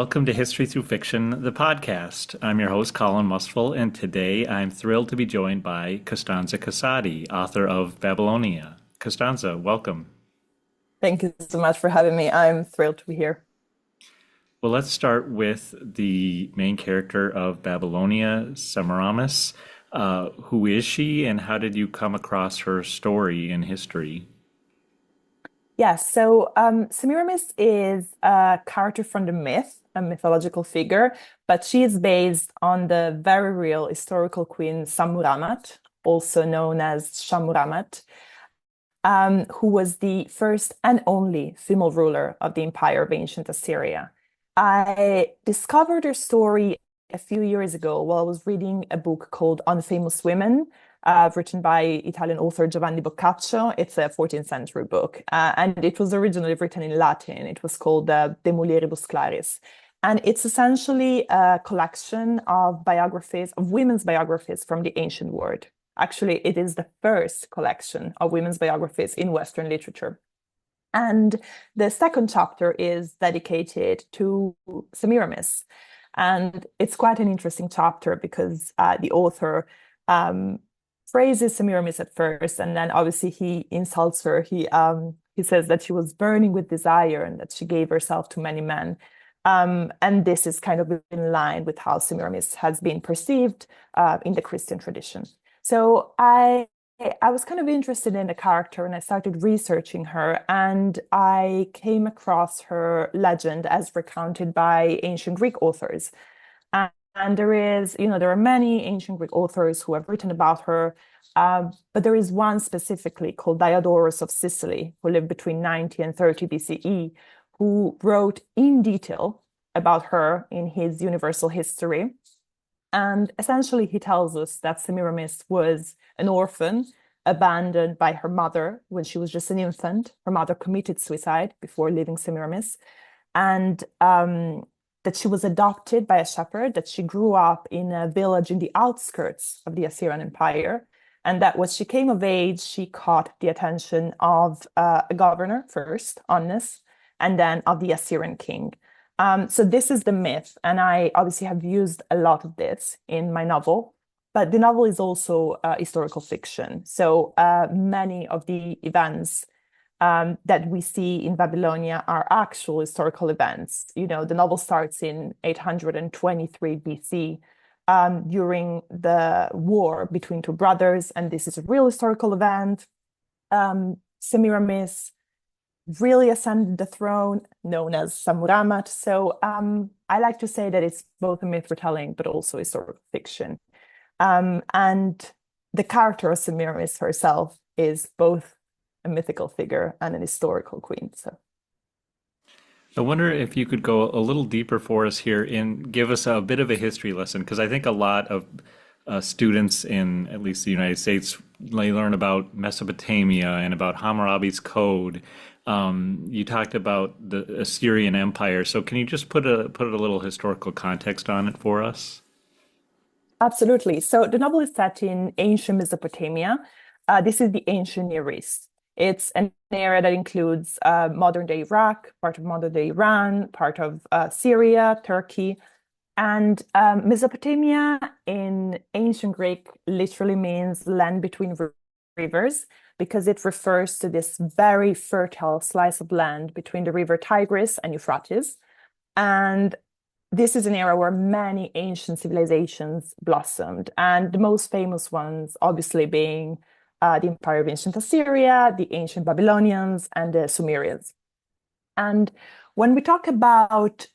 Welcome to History Through Fiction, the podcast. I'm your host, Colin Mustful, and today I'm thrilled to be joined by Costanza Casati, author of Babylonia. Costanza, welcome. Thank you so much for having me. I'm thrilled to be here. Well, let's start with the main character of Babylonia, Semiramis. Who is she, and how did you come across her story in history? Yes, so Semiramis is a character from the myth, a mythological figure, but she is based on the very real historical queen Samuramat, also known as Shamuramat, who was the first and only female ruler of the empire of ancient Assyria. I discovered her story a few years ago while I was reading a book called Unfamous Women, written by Italian author Giovanni Boccaccio. It's a 14th century book, and it was originally written in Latin. It was called De Mulieribus Claris. And it's essentially a collection of biographies, of women's biographies from the ancient world. Actually, it is the first collection of women's biographies in Western literature. And the second chapter is dedicated to Semiramis. And it's quite an interesting chapter because the author praises Semiramis at first, and then obviously he insults her. He says that she was burning with desire and that she gave herself to many men. And this is kind of in line with how Semiramis has been perceived in the Christian tradition. So I was kind of interested in the character and I started researching her, and I came across her legend as recounted by ancient Greek authors. And there are many ancient Greek authors who have written about her, but there is one specifically called Diodorus of Sicily, who lived between 90 and 30 BCE, who wrote in detail about her in his Universal History. And essentially, he tells us that Semiramis was an orphan abandoned by her mother when she was just an infant. Her mother committed suicide before leaving Semiramis. And that she was adopted by a shepherd, that she grew up in a village in the outskirts of the Assyrian Empire, and that when she came of age, she caught the attention of a governor first, Onnes, and then of the Assyrian king. So this is the myth, and I obviously have used a lot of this in my novel, but the novel is also historical fiction. So many of the events that we see in Babylonia are actual historical events. The novel starts in 823 BC during the war between two brothers, and this is a real historical event. Semiramis really ascended the throne, known as Samuramat. So I like to say that it's both a myth retelling, but also historical fiction. And the character of Semiramis herself is both a mythical figure and an historical queen. So I wonder if you could go a little deeper for us here and give us a bit of a history lesson, because I think a lot of students in at least the United States, they learn about Mesopotamia and about Hammurabi's code. You talked about the Assyrian Empire, so can you just put a little historical context on it for us? absolutely. So the novel is set in ancient Mesopotamia. This is the ancient Near East. It's an area that includes modern-day Iraq, part of modern-day Iran, part of Syria, Turkey. And Mesopotamia in ancient Greek literally means land between rivers, because it refers to this very fertile slice of land between the river Tigris and Euphrates. And this is an era where many ancient civilizations blossomed, and the most famous ones obviously being the Empire of Ancient Assyria, the ancient Babylonians, and the Sumerians. And when we talk about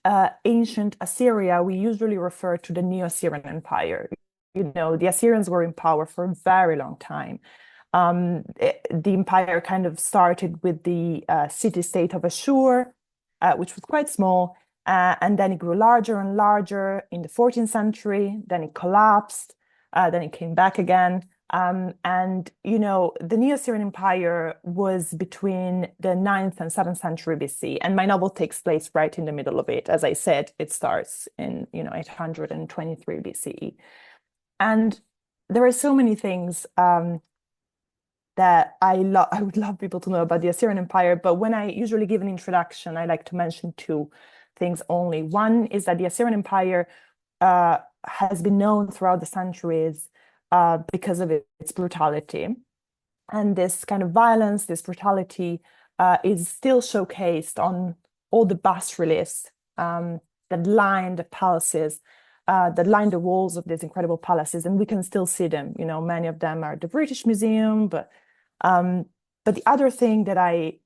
ancient Assyria, we usually refer to the Neo-Assyrian Empire. The Assyrians were in power for a very long time. The empire kind of started with the city-state of Ashur, which was quite small, and then it grew larger and larger in the 14th century. Then it collapsed. Then it came back again. The Neo-Assyrian Empire was between the 9th and 7th century BC, and my novel takes place right in the middle of it. As I said, it starts in 823 BCE. And there are so many things that I would love people to know about the Assyrian Empire, but when I usually give an introduction, I like to mention two. things only. One is that the Assyrian Empire has been known throughout the centuries because of its brutality. And this kind of violence, this brutality, is still showcased on all the bas-reliefs that line the palaces, that line the walls of these incredible palaces, and we can still see them. You know, many of them are at the British Museum, but the other thing that I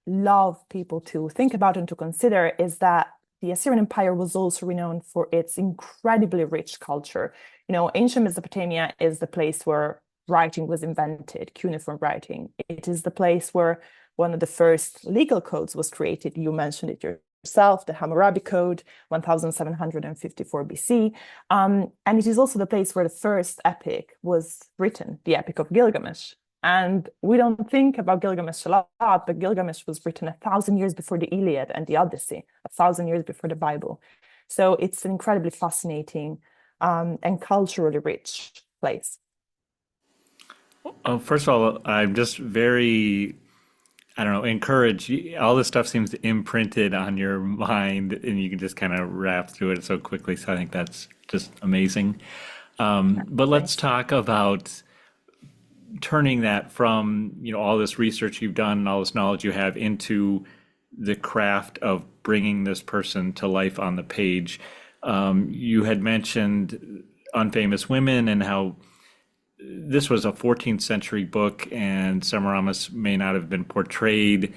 love people to think about and to consider is that the Assyrian Empire was also renowned for its incredibly rich culture. You know, ancient Mesopotamia is the place where writing was invented, cuneiform writing. It is the place where one of the first legal codes was created. You mentioned it yourself, the Hammurabi Code, 1754 BC. And it is also the place where the first epic was written, the Epic of Gilgamesh. And we don't think about Gilgamesh a lot, but Gilgamesh was written 1,000 years before the Iliad and the Odyssey, 1,000 years before the Bible. So it's an incredibly fascinating and culturally rich place. First of all, I'm just very, I don't know, encouraged. All this stuff seems imprinted on your mind, and you can just kind of wrap through it so quickly. So I think that's just amazing. But let's Thanks. talk about turning that from, all this research you've done and all this knowledge you have into the craft of bringing this person to life on the page. You had mentioned Unfamous Women and how this was a 14th century book and Semiramis may not have been portrayed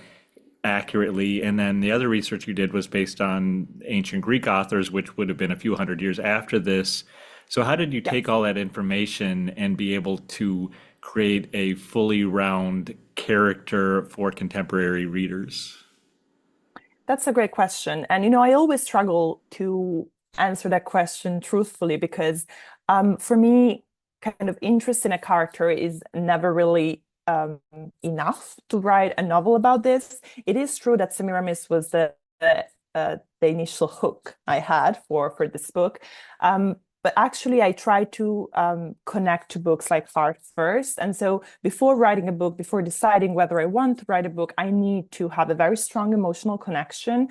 accurately. And then the other research you did was based on ancient Greek authors, which would have been a few hundred years after this. So how did you Yes. take all that information and be able to create a fully round character for contemporary readers? That's a great question. And, you know, I always struggle to answer that question truthfully because for me, kind of interest in a character is never really enough to write a novel about this. It is true that Semiramis was the initial hook I had for this book. But actually, I try to connect to books like art first. And so before writing a book, before deciding whether I want to write a book, I need to have a very strong emotional connection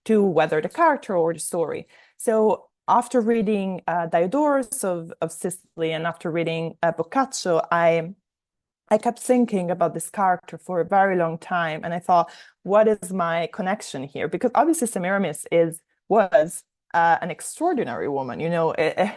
to whether the character or the story. So after reading Diodorus of Sicily and after reading Boccaccio, I kept thinking about this character for a very long time. And I thought, what is my connection here? Because obviously Semiramis was an extraordinary woman. You know,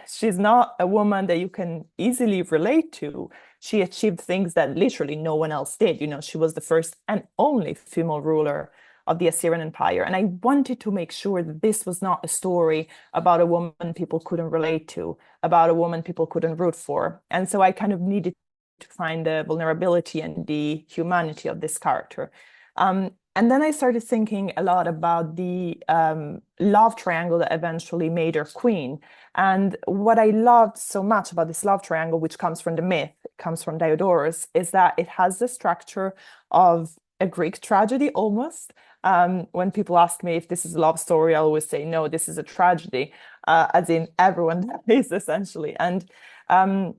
she's not a woman that you can easily relate to. She achieved things that literally no one else did. You know, she was the first and only female ruler of the Assyrian Empire. And I wanted to make sure that this was not a story about a woman people couldn't relate to, about a woman people couldn't root for. And so I kind of needed to find the vulnerability and the humanity of this character. And then I started thinking a lot about the love triangle that eventually made her queen. And what I loved so much about this love triangle, which comes from the myth, comes from Diodorus, is that it has the structure of a Greek tragedy almost. When people ask me if this is a love story, I always say, no, this is a tragedy, as in everyone dies essentially. And I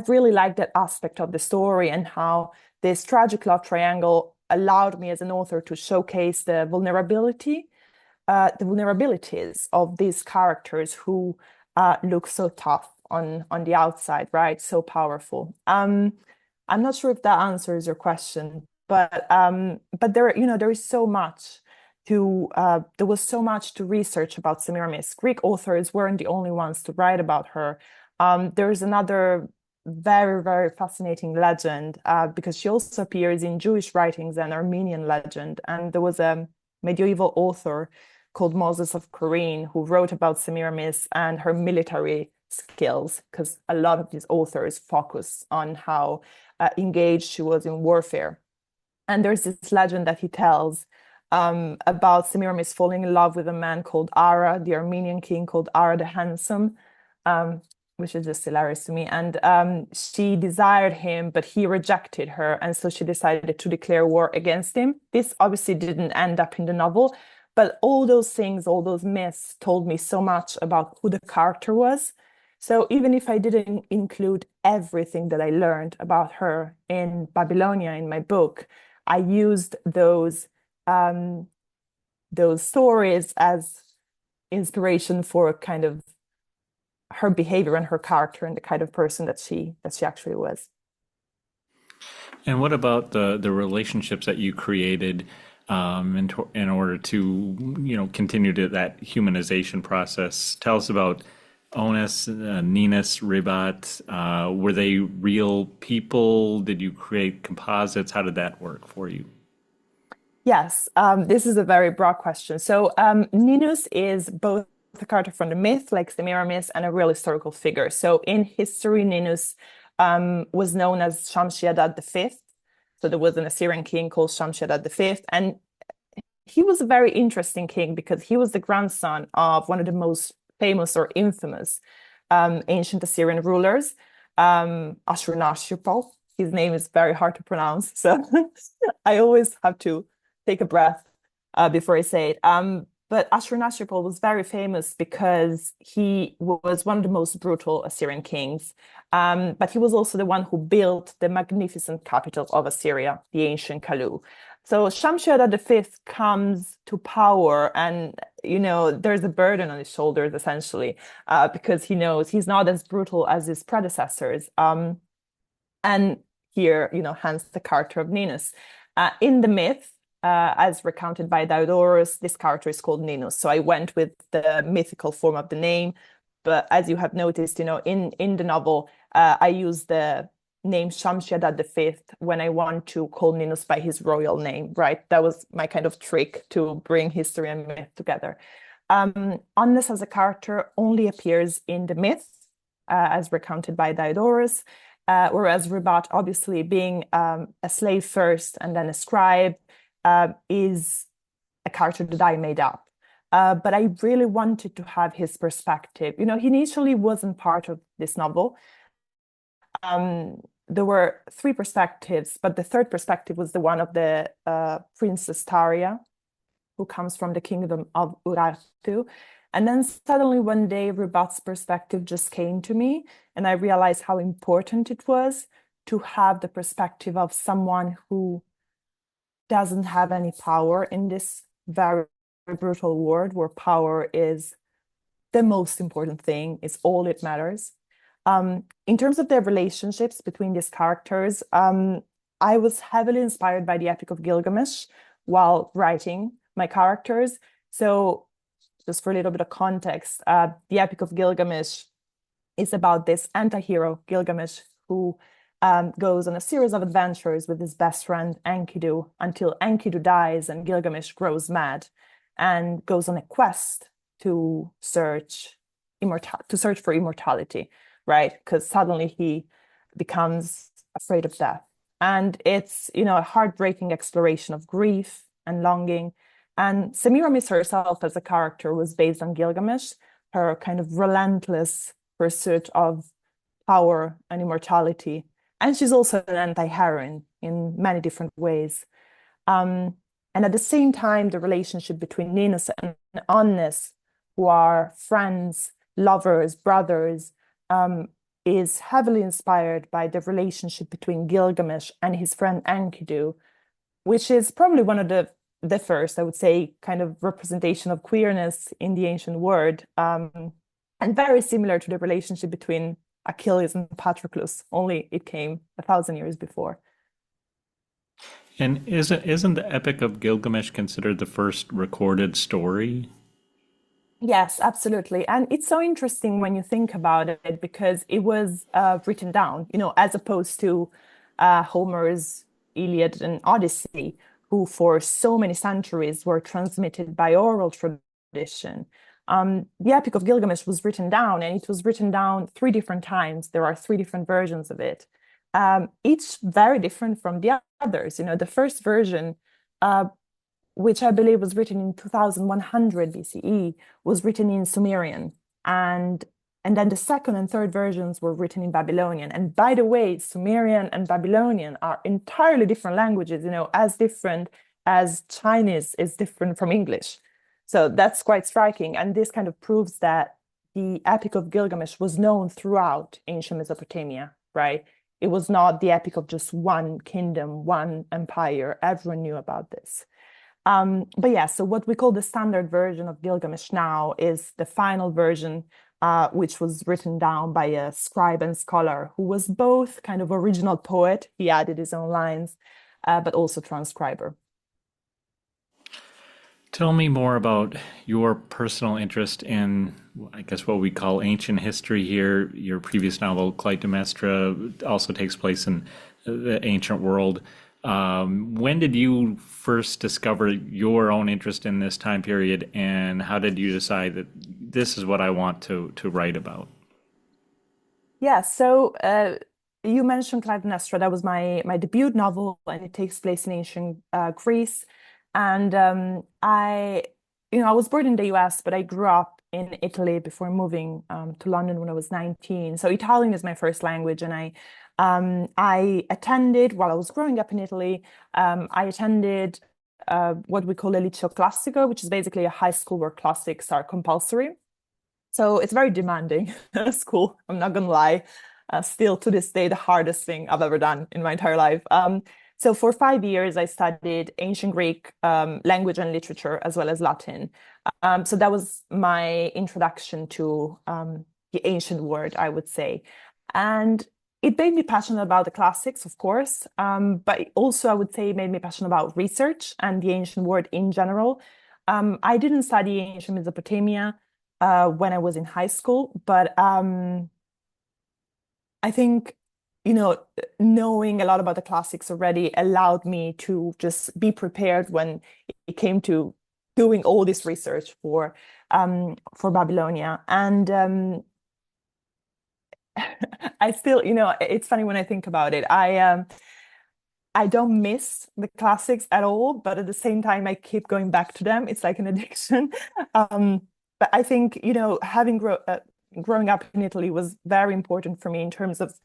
really liked that aspect of the story and how this tragic love triangle allowed me as an author to showcase the vulnerabilities of these characters who look so tough on the outside, right? So powerful. I'm not sure if that answers your question, but there, you know, there is so much there was so much to research about Semiramis. Greek authors weren't the only ones to write about her. There's another very, very fascinating legend because she also appears in Jewish writings and Armenian legend. And there was a medieval author called Moses of Corinne who wrote about Semiramis and her military skills, because a lot of these authors focus on how engaged she was in warfare. And there's this legend that he tells about Semiramis falling in love with a man called Ara, the Armenian king called Ara the Handsome, um, which is just hilarious to me. And she desired him, but he rejected her. And so she decided to declare war against him. This obviously didn't end up in the novel, but all those things, all those myths told me so much about who the character was. So even if I didn't include everything that I learned about her in Babylonia in my book, I used those stories as inspiration for kind of her behavior and her character and the kind of person that she actually was. And what about the relationships that you created in order to, continue to that humanization process? Tell us about Onnes, Ninus, Ribat. Were they real people? Did you create composites? How did that work for you? Yes, this is a very broad question. So Ninus is both a character from the myth, like Semiramis, and a real historical figure. So in history, Ninus was known as Shamshi-Adad V. So there was an Assyrian king called Shamshi-Adad V, and he was a very interesting king because he was the grandson of one of the most famous or infamous ancient Assyrian rulers, Ashurnashirpal. His name is very hard to pronounce, so I always have to take a breath before I say it. But Ashurnashirpal was very famous because he was one of the most brutal Assyrian kings. But he was also the one who built the magnificent capital of Assyria, the ancient Kalu. So Shamshi-Adad V comes to power, and there's a burden on his shoulders essentially, because he knows he's not as brutal as his predecessors. And here, hence the character of Ninus. In the myth, as recounted by Diodorus, this character is called Ninus. So I went with the mythical form of the name, but as you have noticed, in the novel, I use the name Shamshi-Adad V when I want to call Ninus by his royal name, right? That was my kind of trick to bring history and myth together. Onnes as a character only appears in the myth, as recounted by Diodorus, whereas Ribat, obviously being a slave first and then a scribe, is a character that I made up. But I really wanted to have his perspective. He initially wasn't part of this novel. There were three perspectives, but the third perspective was the one of the Princess Taria, who comes from the kingdom of Urartu. And then suddenly one day, Ribat's perspective just came to me, and I realized how important it was to have the perspective of someone who doesn't have any power in this very brutal world where power is the most important thing, is all it matters. In terms of their relationships between these characters, I was heavily inspired by the Epic of Gilgamesh while writing my characters. So just for a little bit of context, the Epic of Gilgamesh is about this anti-hero, Gilgamesh, who goes on a series of adventures with his best friend Enkidu until Enkidu dies and Gilgamesh grows mad and goes on a quest to search for immortality, right? Because suddenly he becomes afraid of death. And it's, a heartbreaking exploration of grief and longing. And Semiramis herself as a character was based on Gilgamesh, her kind of relentless pursuit of power and immortality. And she's also an anti-heroine in many different ways. And at the same time, the relationship between Ninus and Onnes, who are friends, lovers, brothers, is heavily inspired by the relationship between Gilgamesh and his friend Enkidu, which is probably one of the first, I would say, kind of representation of queerness in the ancient world, and very similar to the relationship between Achilles and Patroclus, only it came 1,000 years before. And isn't the Epic of Gilgamesh considered the first recorded story? Yes, absolutely. And it's so interesting when you think about it because it was written down, as opposed to Homer's Iliad and Odyssey, who for so many centuries were transmitted by oral tradition. The Epic of Gilgamesh was written down, and it was written down three different times. There are three different versions of it, each very different from the others. The first version, which I believe was written in 2100 BCE, was written in Sumerian. And then the second and third versions were written in Babylonian. And by the way, Sumerian and Babylonian are entirely different languages, as different as Chinese is different from English. So that's quite striking. And this kind of proves that the Epic of Gilgamesh was known throughout ancient Mesopotamia, right? It was not the epic of just one kingdom, one empire. Everyone knew about this. But yeah, so what we call the standard version of Gilgamesh now is the final version, which was written down by a scribe and scholar who was both kind of original poet, he added his own lines, but also transcriber. Tell me more about your personal interest in, I guess, what we call ancient history here. Your previous novel, Clytemnestra, also takes place in the ancient world. When did you first discover your own interest in this time period, and how did you decide that this is what I want to write about? Yeah, so you mentioned Clytemnestra. That was my debut novel, and it takes place in ancient Greece. And I was born in the US, but I grew up in Italy before moving to London when I was 19. So Italian is my first language, and I attended while I was growing up in Italy. I attended what we call a liceo classico, which is basically a high school where classics are compulsory. So it's very demanding school. I'm not gonna lie. Still to this day, the hardest thing I've ever done in my entire life. So for 5 years, I studied ancient Greek language and literature as well as Latin. So that was my introduction to the ancient world, I would say. And it made me passionate about the classics, of course, but also I would say it made me passionate about research and the ancient world in general. I didn't study ancient Mesopotamia when I was in high school. But I think, knowing a lot about the classics already allowed me to just be prepared when it came to doing all this research for Babylonia. And I still, it's funny when I think about it. I don't miss the classics at all, but at the same time, I keep going back to them. It's like an addiction. But I think, having growing up in Italy was very important for me in terms of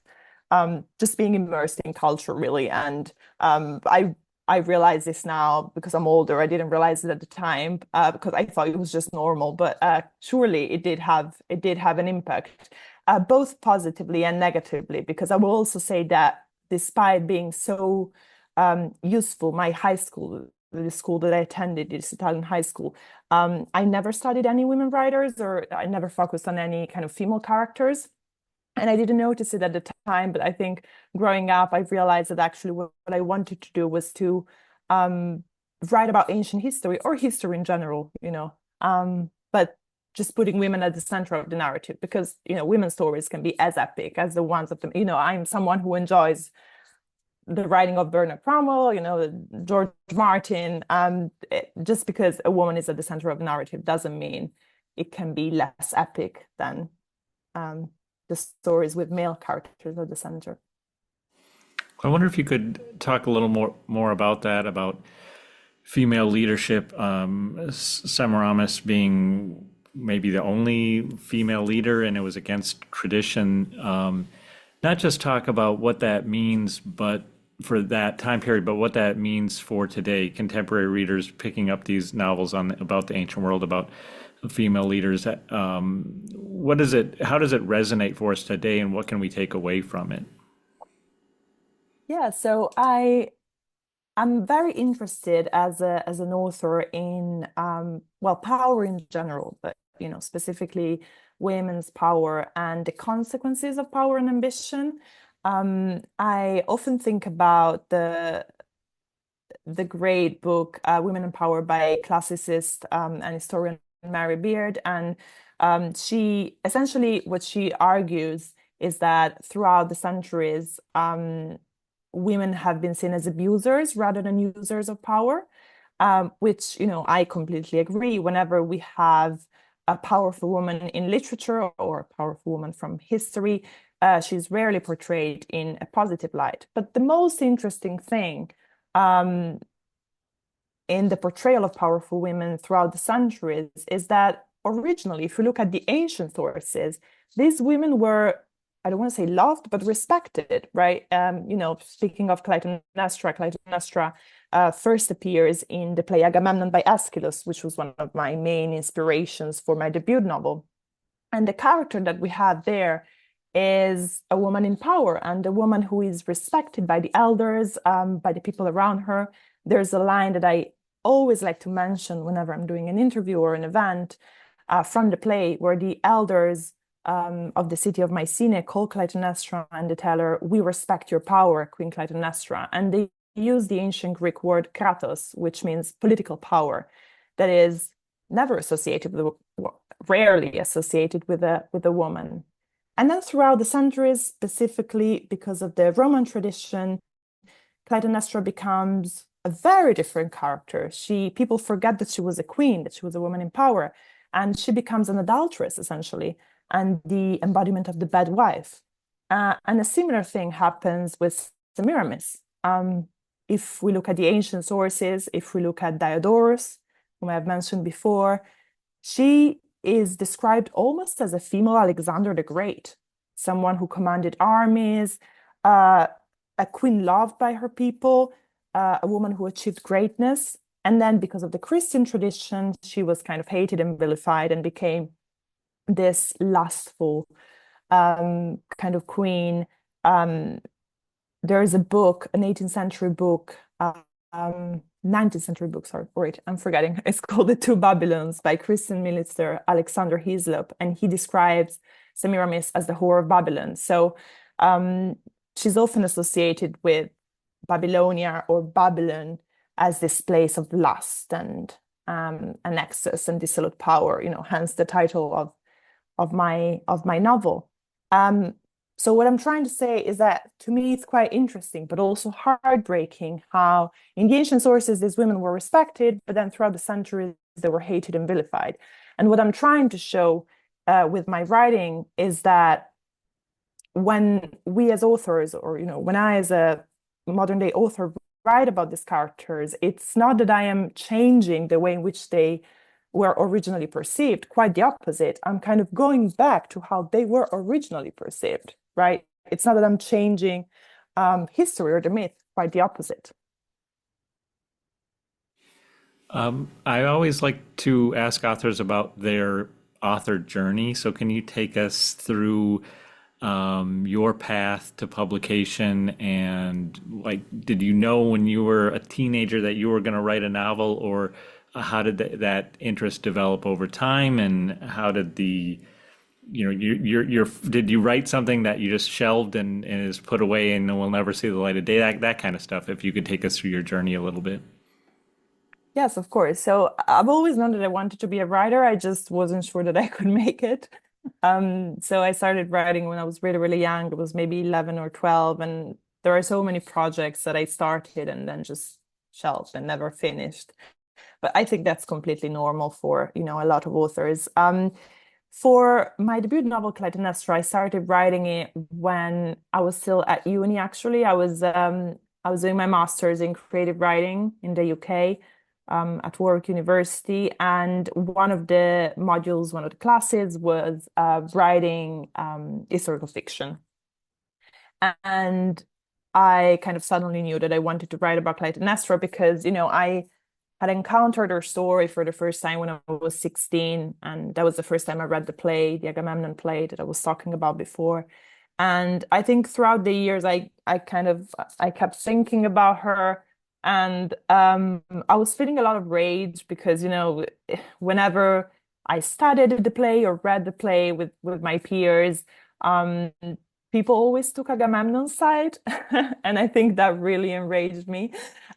just being immersed in culture, really. And I realize this now because I'm older. I didn't realize it at the time because I thought it was just normal. But surely it did have an impact, both positively and negatively. Because I will also say that despite being so useful, my high school, the school that I attended, this Italian high school, I never studied any women writers, or I never focused on any kind of female characters. And I didn't notice it at the time, but I think growing up, I realized that actually what I wanted to do was to um, write about ancient history or history in general, but just putting women at the center of the narrative because, women's stories can be as epic as the ones of them. I'm someone who enjoys the writing of Bernard Cromwell, George Martin. Just because a woman is at the center of the narrative doesn't mean it can be less epic than um, the stories with male characters at the center. I wonder if you could talk a little more about that, about female leadership, Semiramis being maybe the only female leader, and it was against tradition. Not just talk about what that means, but for that time period, but what that means for today, contemporary readers picking up these novels about the ancient world, about female leaders. What is it? How does it resonate for us today, and what can we take away from it? Yeah, so I'm very interested as an author in well, power in general, but specifically women's power and the consequences of power and ambition. I often think about the great book Women in Power by classicist and historian Mary Beard, and she essentially what she argues is that throughout the centuries, women have been seen as abusers rather than users of power, which, I completely agree. Whenever we have a powerful woman in literature or a powerful woman from history, she's rarely portrayed in a positive light. But the most interesting thing um, in the portrayal of powerful women throughout the centuries is that originally, if you look at the ancient sources, these women were, I don't want to say loved, but respected, right? Speaking of Clytemnestra, Clytemnestra first appears in the play Agamemnon by Aeschylus, which was one of my main inspirations for my debut novel. And the character that we have there is a woman in power and a woman who is respected by the elders, by the people around her. There's a line that I always like to mention whenever I'm doing an interview or an event from the play, where the elders of the city of Mycenae call Clytemnestra and they tell her, "We respect your power, Queen Clytemnestra." And they use the ancient Greek word kratos, which means political power, that is never associated with, rarely associated with a woman. And then throughout the centuries, specifically because of the Roman tradition, Clytemnestra becomes a very different character. People forget that she was a queen, that she was a woman in power, and she becomes an adulteress essentially, and the embodiment of the bad wife. And a similar thing happens with Semiramis. If we look at the ancient sources, if we look at Diodorus, whom I have mentioned before, she is described almost as a female Alexander the Great, someone who commanded armies, uh, a queen loved by her people, a woman who achieved greatness. And then, because of the Christian tradition, she was kind of hated and vilified and became this lustful kind of queen. There is a book, an 18th century book, 19th century book, sorry, wait, I'm forgetting. It's called The Two Babylons by Christian minister Alexander Hislop, and he describes Semiramis as the whore of Babylon. So she's often associated with Babylonia or Babylon as this place of lust and an excess and dissolute power, hence the title of my novel. So what I'm trying to say is that to me it's quite interesting, but also heartbreaking how in the ancient sources these women were respected, but then throughout the centuries they were hated and vilified. And what I'm trying to show with my writing is that when we as authors, or when I as a modern day author write about these characters, it's not that I am changing the way in which they were originally perceived. Quite the opposite. I'm kind of going back to how they were originally perceived, right? It's not that I'm changing history or the myth. Quite the opposite. I always like to ask authors about their author journey. So, can you take us through your path to publication? And like, did you know when you were a teenager that you were going to write a novel, or how did that interest develop over time? And how did did you write something that you just shelved and is put away and will never see the light of day? That kind of stuff. If you could take us through your journey a little bit. Yes, of course. So I've always known that I wanted to be a writer. I just wasn't sure that I could make it. So I started writing when I was really, really young. It was maybe 11 or 12. And there are so many projects that I started and then just shelved and never finished. But I think that's completely normal for, a lot of authors. For my debut novel, Clytemnestra, I started writing it when I was still at uni, actually. I was doing my master's in creative writing in the UK at Warwick University. And one of the modules, one of the classes was writing historical fiction. And I kind of suddenly knew that I wanted to write about Clytemnestra because, I had encountered her story for the first time when I was 16. And that was the first time I read the play, the Agamemnon play that I was talking about before. And I think throughout the years, I kept thinking about her. And I was feeling a lot of rage because, whenever I studied the play or read the play with my peers, um, people always took Agamemnon's side. And I think that really enraged me.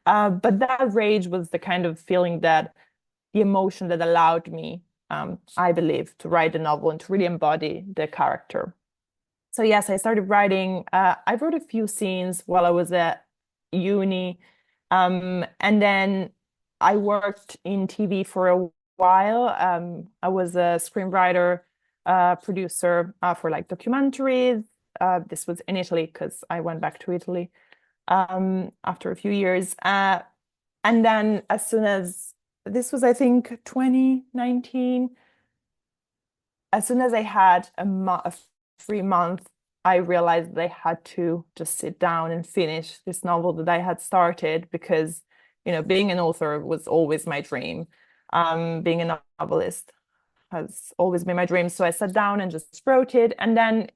But that rage was the kind of feeling the emotion that allowed me, I believe, to write the novel and to really embody the character. So yes, I started writing. I wrote a few scenes while I was at uni. And then I worked in TV for a while. I was a screenwriter, producer for like documentaries. This was in Italy because I went back to Italy after a few years. And then as soon as this was, I think, 2019, as soon as I had a free month, I realized that I had to just sit down and finish this novel that I had started because, being an author was always my dream. Being a novelist has always been my dream. So I sat down and just wrote it. And then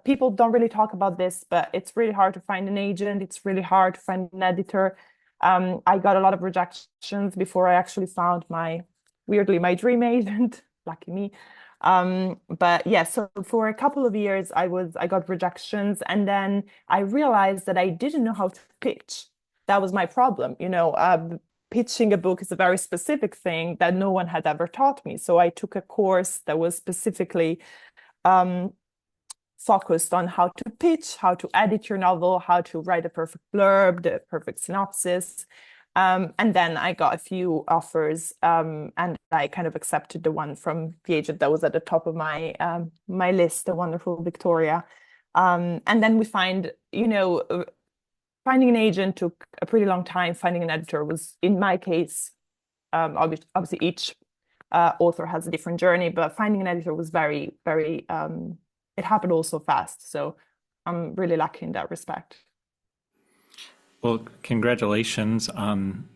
people don't really talk about this, but it's really hard to find an agent. It's really hard to find an editor. I got a lot of rejections before I actually found weirdly, my dream agent. Lucky me. But yeah, so for a couple of years, I got rejections, and then I realized that I didn't know how to pitch. That was my problem. Pitching a book is a very specific thing that no one had ever taught me. So I took a course that was specifically um, focused on how to pitch, how to edit your novel, how to write a perfect blurb, the perfect synopsis. And then I got a few offers, and I kind of accepted the one from the agent that was at the top of my list, the wonderful Victoria. And then finding an agent took a pretty long time. Finding an editor was, in my case, obviously each author has a different journey, but finding an editor was very, very, it happened all so fast. So I'm really lucky in that respect. Well, congratulations on,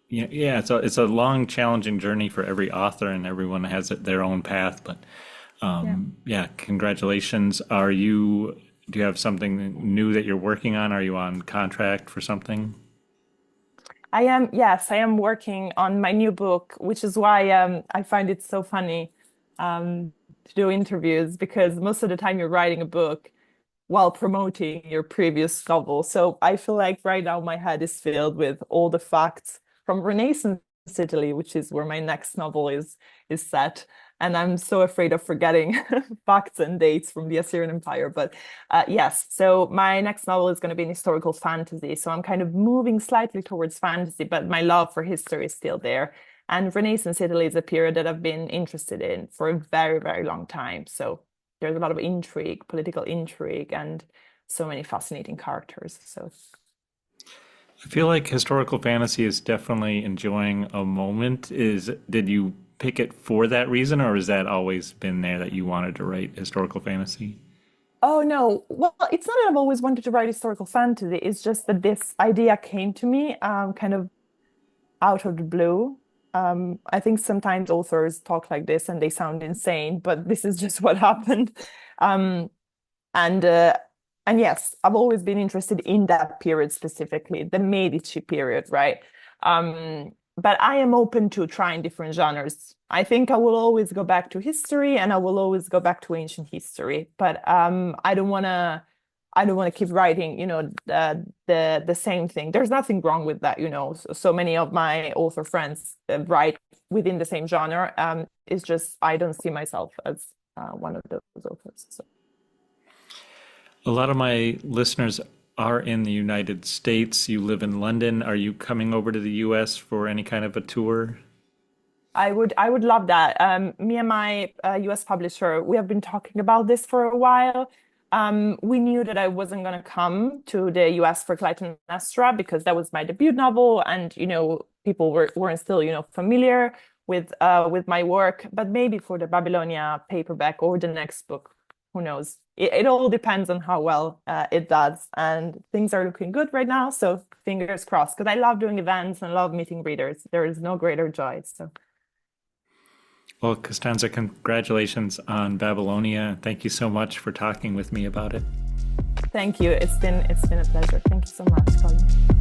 yeah, it's a long, challenging journey for every author, and everyone has their own path. But Yeah. yeah, congratulations. Do you have something new that you're working on? Are you on contract for something? Yes, I am working on my new book, which is why I find it so funny to do interviews, because most of the time you're writing a book while promoting your previous novel. So I feel like right now my head is filled with all the facts from Renaissance Italy, which is where my next novel is set. And I'm so afraid of forgetting facts and dates from the Assyrian Empire. But yes, so my next novel is going to be an historical fantasy. So I'm kind of moving slightly towards fantasy, but my love for history is still there. And Renaissance Italy is a period that I've been interested in for a very, very long time. So there's a lot of intrigue, political intrigue, and so many fascinating characters. So I feel like historical fantasy is definitely enjoying a moment. Did you pick it for that reason, or has that always been there that you wanted to write historical fantasy? oh no, well, it's not that I've always wanted to write historical fantasy. It's just that this idea came to me kind of out of the blue. I think sometimes authors talk like this and they sound insane, but this is just what happened. Um, and uh, and yes, I've always been interested in that period specifically, the Medici period, right? But I am open to trying different genres. I think I will always go back to history, and I will always go back to ancient history. But I don't want to keep writing, the same thing. There's nothing wrong with that, So many of my author friends write within the same genre. It's just I don't see myself as one of those authors. So. A lot of my listeners are in the United States. You live in London. Are you coming over to the US for any kind of a tour? I would love that. Me and my US publisher, we have been talking about this for a while. We knew that I wasn't going to come to the US for Clytemnestra because that was my debut novel, and people weren't still familiar with my work. But maybe for the Babylonia paperback or the next book, who knows? It all depends on how well it does, and things are looking good right now. So fingers crossed, because I love doing events and love meeting readers. There is no greater joy. So. Well, Costanza, congratulations on Babylonia. Thank you so much for talking with me about it. Thank you. It's been a pleasure. Thank you so much, Colin.